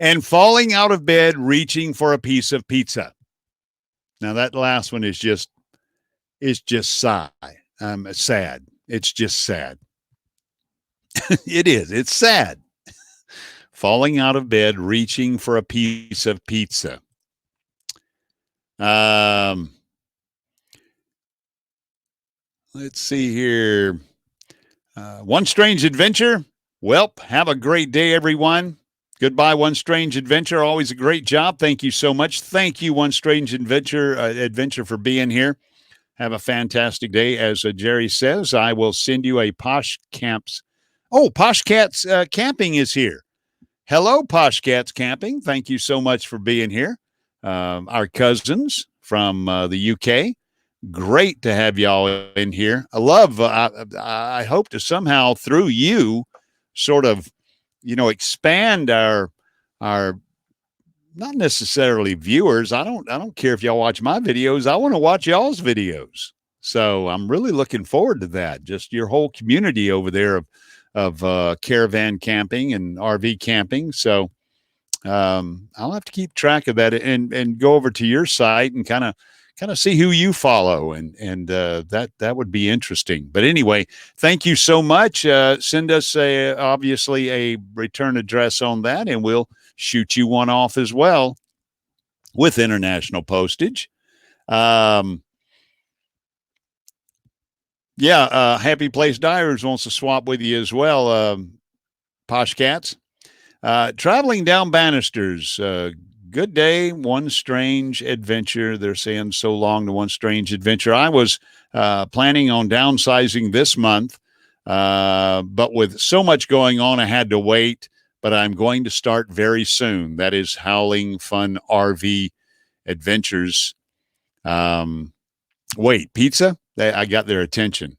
And falling out of bed, reaching for a piece of pizza. Now that last one is just sad. It's just sad. It is. It's sad. Falling out of bed, reaching for a piece of pizza. Let's see here. One Strange Adventure. Well, have a great day, everyone. Goodbye, One Strange Adventure. Always a great job. Thank you so much. Thank you, One Strange Adventure, for being here. Have a fantastic day. As Jerry says, I will send you a Posh Camps. Oh, Posh Cats Camping is here. Hello, Posh Cats Camping. Thank you so much for being here. Our cousins from the UK. Great to have y'all in here. I hope to somehow through you sort of, expand our not necessarily viewers. I don't care if y'all watch my videos. I want to watch y'all's videos. So I'm really looking forward to that. Just your whole community over there of caravan camping and RV camping. So I'll have to keep track of that and go over to your site and kind of see who you follow, and that would be interesting. But anyway, thank you so much. Send us obviously a return address on that, and we'll shoot you one off as well with international postage. Happy Place Divers wants to swap with you as well. Posh Cats. Traveling down banisters. Good day, One Strange Adventure. They're saying so long to One Strange Adventure. I was planning on downsizing this month, but with so much going on, I had to wait. But I'm going to start very soon. That is Howling Fun RV Adventures. Wait, pizza? I got their attention.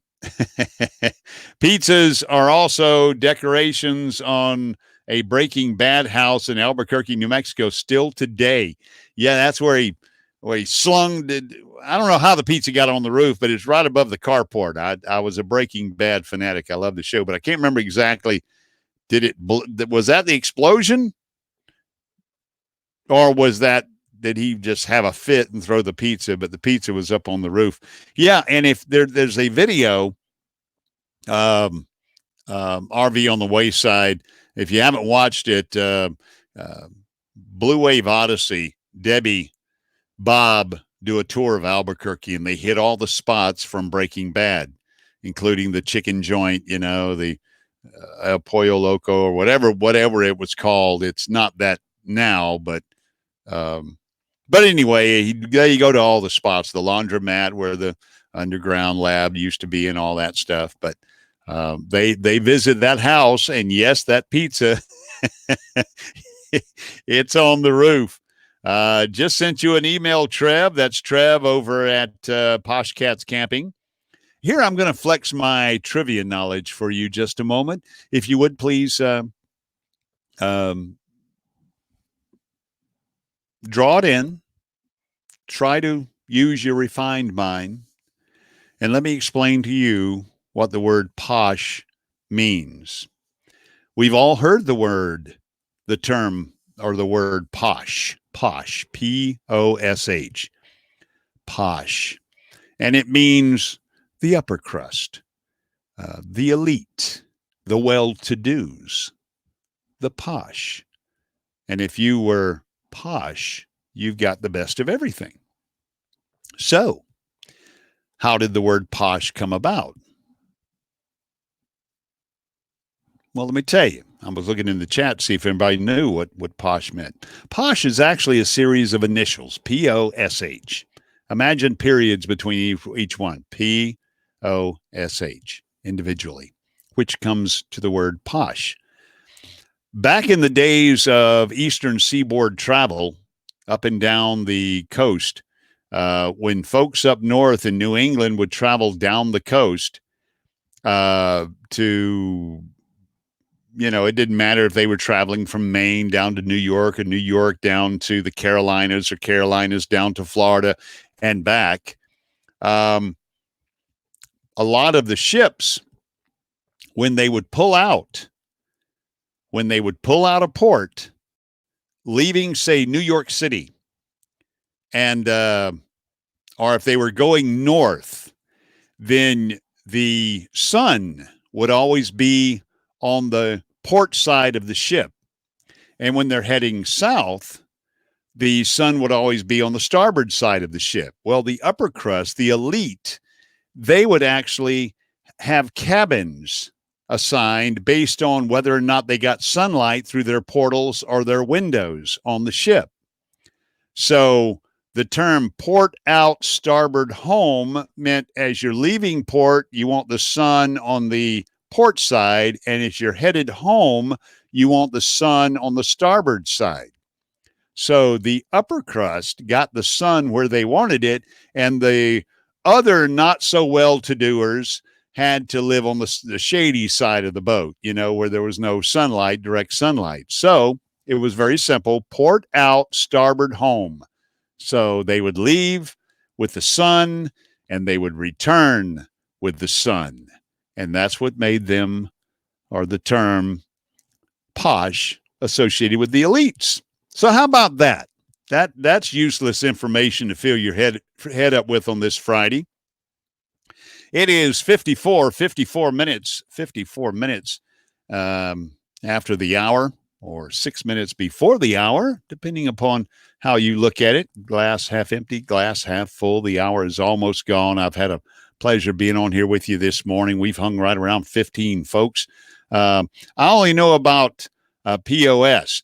Pizzas are also decorations on a Breaking Bad house in Albuquerque, New Mexico, still today. Yeah, that's where he slung. I don't know how the pizza got on the roof, but it's right above the carport. I was a Breaking Bad fanatic. I love the show, but I can't remember exactly. Was that the explosion? Or did he just have a fit and throw the pizza, but the pizza was up on the roof? Yeah, and if there's a video, RV on the Wayside, if you haven't watched it, Blue Wave Odyssey, Debbie, Bob, do a tour of Albuquerque, and they hit all the spots from Breaking Bad, including the chicken joint, you know, the El Pollo Loco or whatever it was called. It's not that now, but anyway, you go to all the spots, the laundromat where the underground lab used to be and all that stuff. But they visit that house, and yes, that pizza, it's on the roof. Just sent you an email, Trev. That's Trev over at Posh Cats Camping. Here, I'm going to flex my trivia knowledge for you just a moment. If you would, please draw it in. Try to use your refined mind. And let me explain to you what the word posh means. We've all heard the term, or the word posh, P-O-S-H, posh. And it means the upper crust, the elite, the well-to-dos, the posh. And if you were posh, you've got the best of everything. So, how did the word posh come about? Well, let me tell you. I was looking in the chat to see if anybody knew what posh meant. Posh is actually a series of initials, P-O-S-H. Imagine periods between each one, P-O-S-H, individually, which comes to the word posh. Back in the days of Eastern Seaboard travel up and down the coast, when folks up north in New England would travel down the coast to, you know, it didn't matter if they were traveling from Maine down to New York or New York down to the Carolinas or Carolinas down to Florida and back. A lot of the ships, when they would pull out of port, leaving, say, New York City, and or if they were going north, then the sun would always be on the port side of the ship. And when they're heading south, the sun would always be on the starboard side of the ship. Well, the upper crust, the elite, they would actually have cabins assigned based on whether or not they got sunlight through their portals or their windows on the ship. So the term port out, starboard home meant as you're leaving port, you want the sun on the port side, and as you're headed home, you want the sun on the starboard side. So the upper crust got the sun where they wanted it, and the other not so well-to-doers had to live on the shady side of the boat, you know, where there was no sunlight, direct sunlight. So it was very simple: port out, starboard home. So they would leave with the sun, and they would return with the sun. And that's what made them, or the term posh, associated with the elites. So how about that? That's useless information to fill your head up with on this Friday. It is 54 minutes after the hour, or 6 minutes before the hour, depending upon how you look at it. Glass half empty, glass half full. The hour is almost gone. I've had a pleasure being on here with you this morning. We've hung right around 15 folks. I only know about POS.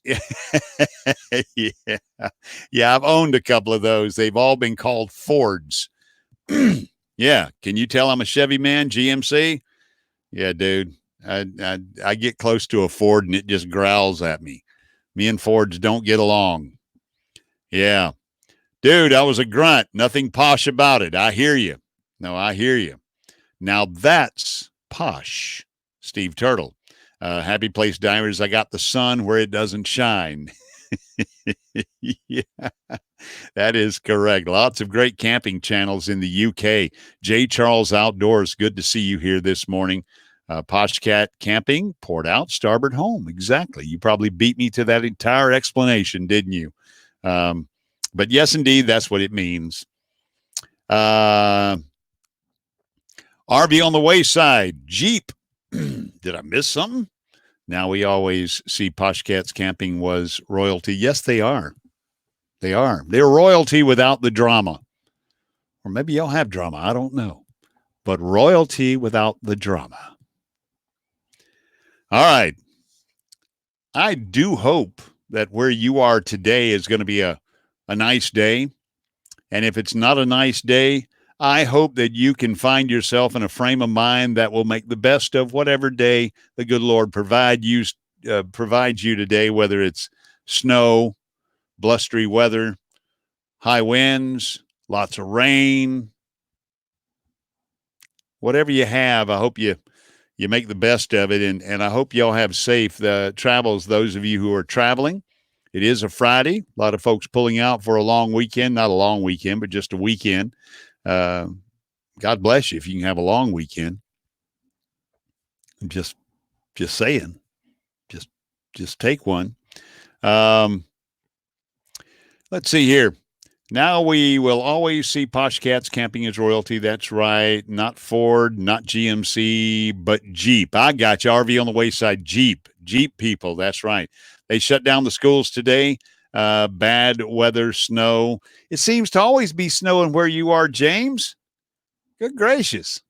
Yeah, I've owned a couple of those. They've all been called Fords. Yeah, can you tell I'm a Chevy man, GMC? Yeah, dude. I get close to a Ford and it just growls at me. Me and Fords don't get along. Yeah. Dude, I was a grunt. Nothing posh about it. I hear you. No, I hear you. Now that's posh, Steve Turtle. Happy Place Divers, I got the sun where it doesn't shine. Yeah, that is correct. Lots of great camping channels in the UK. J. Charles Outdoors, good to see you here this morning. Posh Cat Camping, port out, starboard home. Exactly. You probably beat me to that entire explanation, didn't you? But yes, indeed, that's what it means. RV on the wayside, Jeep. Did I miss something? Now we always see Posh Cats Camping was royalty. Yes, they are. They are. They're royalty without the drama. Or maybe y'all have drama. I don't know. But royalty without the drama. All right. I do hope that where you are today is going to be a nice day. And if it's not a nice day, I hope that you can find yourself in a frame of mind that will make the best of whatever day the good Lord provides you today, whether it's snow, blustery weather, high winds, lots of rain, whatever you have. I hope you make the best of it, and I hope y'all have safe travels. Those of you who are traveling, it is a Friday. A lot of folks pulling out for a long weekend, not a long weekend, but just a weekend. God bless you if you can have a long weekend. I'm just saying, just take one. Let's see here. Now we will always see Posh Cats camping as royalty. That's right. Not Ford, not GMC, but Jeep. I got you. RV on the wayside. Jeep people. That's right. They shut down the schools today. Bad weather, snow. It seems to always be snowing where you are, James. Good gracious.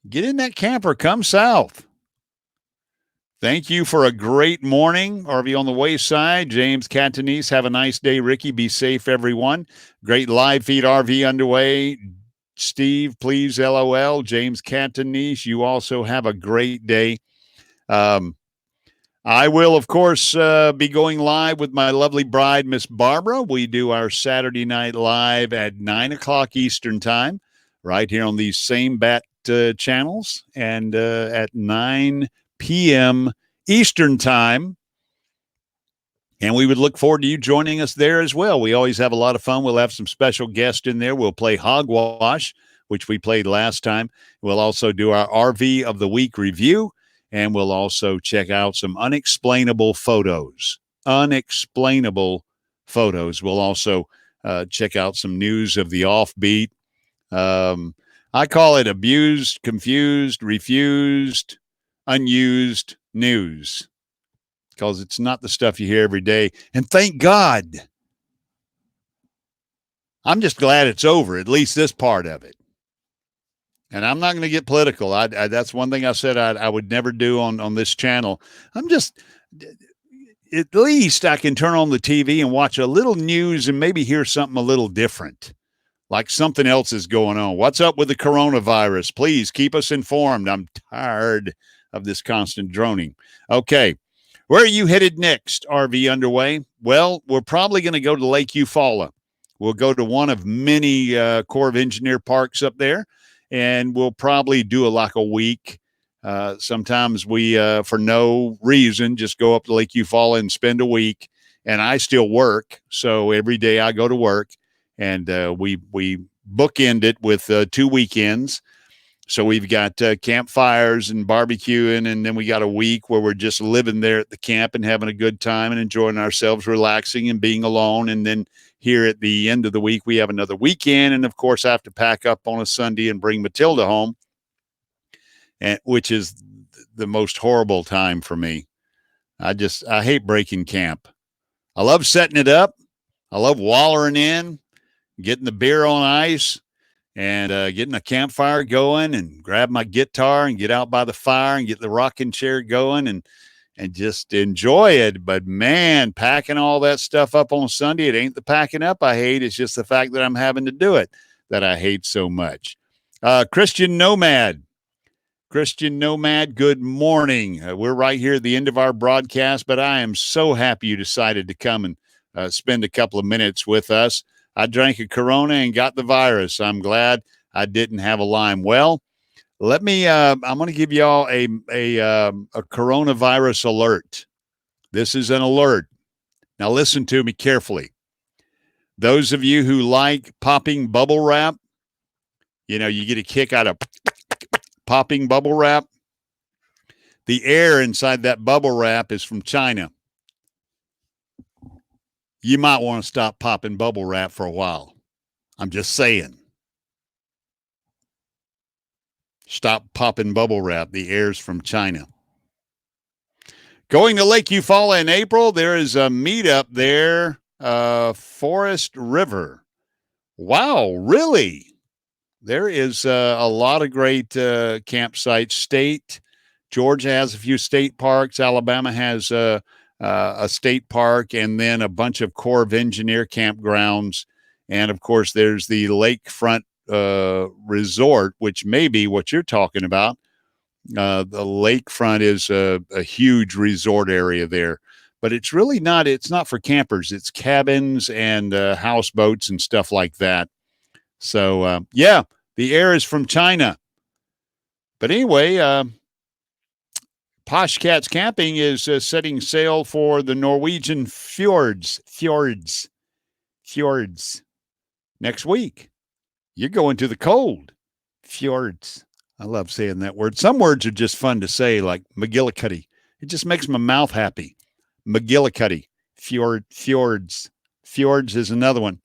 Get in that camper. Come south. Thank you for a great morning, RV on the wayside. James Catanese, have a nice day. Ricky, be safe, everyone. Great live feed RV underway. Steve, please, LOL. James Catanese, you also have a great day. I will, of course, be going live with my lovely bride, Miss Barbara. We do our Saturday night live at 9 o'clock Eastern time, right here on these same bat channels, and at 9 p.m. Eastern time. And we would look forward to you joining us there as well. We always have a lot of fun. We'll have some special guests in there. We'll play Hogwash, which we played last time. We'll also do our RV of the Week review, and we'll also check out some unexplainable photos. Unexplainable photos. We'll also check out some news of the offbeat. I call it abused, confused, refused, unused news, because it's not the stuff you hear every day. And thank God. I'm just glad it's over, at least this part of it. And I'm not going to get political. That's one thing I said I would never do on this channel. I'm just, at least I can turn on the TV and watch a little news and maybe hear something a little different, like something else is going on. What's up with the coronavirus? Please keep us informed. I'm tired of this constant droning. Okay. Where are you headed next, RV underway? Well, we're probably going to go to Lake Eufaula. We'll go to one of many Corps of Engineer parks up there, and we'll probably do like a week. Sometimes we, for no reason, just go up to Lake Eufaula and spend a week. And I still work, so every day I go to work, and we bookend it with 2 weekends. So we've got campfires and barbecuing, and then we got a week where we're just living there at the camp and having a good time and enjoying ourselves, relaxing and being alone. And then here at the end of the week, we have another weekend. And, of course, I have to pack up on a Sunday and bring Matilda home, which is the most horrible time for me. I hate breaking camp. I love setting it up. I love wallering in, getting the beer on ice, and getting a campfire going, and grab my guitar and get out by the fire and get the rocking chair going and just enjoy it. But, man, packing all that stuff up on Sunday, it ain't the packing up I hate. It's just the fact that I'm having to do it that I hate so much. Christian Nomad, good morning. We're right here at the end of our broadcast, but I am so happy you decided to come and spend a couple of minutes with us. I drank a Corona and got the virus. I'm glad I didn't have a lime. Well, let me, I'm going to give y'all a coronavirus alert. This is an alert. Now listen to me carefully. Those of you who like popping bubble wrap, you get a kick out of popping bubble wrap. The air inside that bubble wrap is from China. You might want to stop popping bubble wrap for a while. I'm just saying. Stop popping bubble wrap. The air's from China. Going to Lake Eufaula in April, there is a meetup there, Forest River. Wow, really? There is a lot of great campsites. Georgia has a few state parks. Alabama has a state park, and then a bunch of Corps of Engineer campgrounds. And of course, there's the lakefront resort, which may be what you're talking about. The lakefront is a huge resort area there, but it's really not. It's not for campers. It's cabins and houseboats and stuff like that. So yeah, the air is from China. But anyway, Posh Cats Camping is setting sail for the Norwegian fjords next week. You're going to the cold fjords. I love saying that word. Some words are just fun to say, like McGillicuddy. It just makes my mouth happy. McGillicuddy, fjords. Fjords is another one.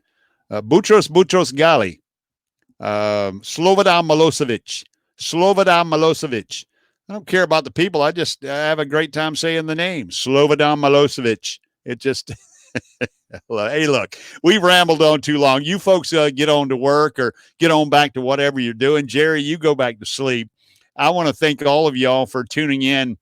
Butros Gali, Slobodan Milosevic. I don't care about the people. I have a great time saying the name. Slobodan Milosevic. It just, hey, look, we've rambled on too long. You folks get on to work or get on back to whatever you're doing. Jerry, you go back to sleep. I want to thank all of y'all for tuning in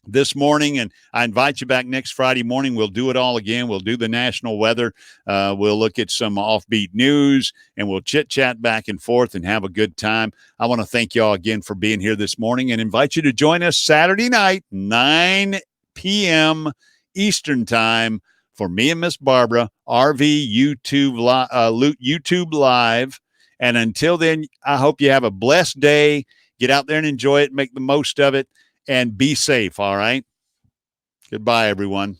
this morning, and I invite you back next Friday morning. We'll do it all again. We'll do the national weather. We'll look at some offbeat news, and we'll chit-chat back and forth and have a good time. I want to thank y'all again for being here this morning and invite you to join us Saturday night, 9 p.m. Eastern Time, for me and Miss Barbara, YouTube Live. And until then, I hope you have a blessed day. Get out there and enjoy it. Make the most of it. And be safe, all right? Goodbye, everyone.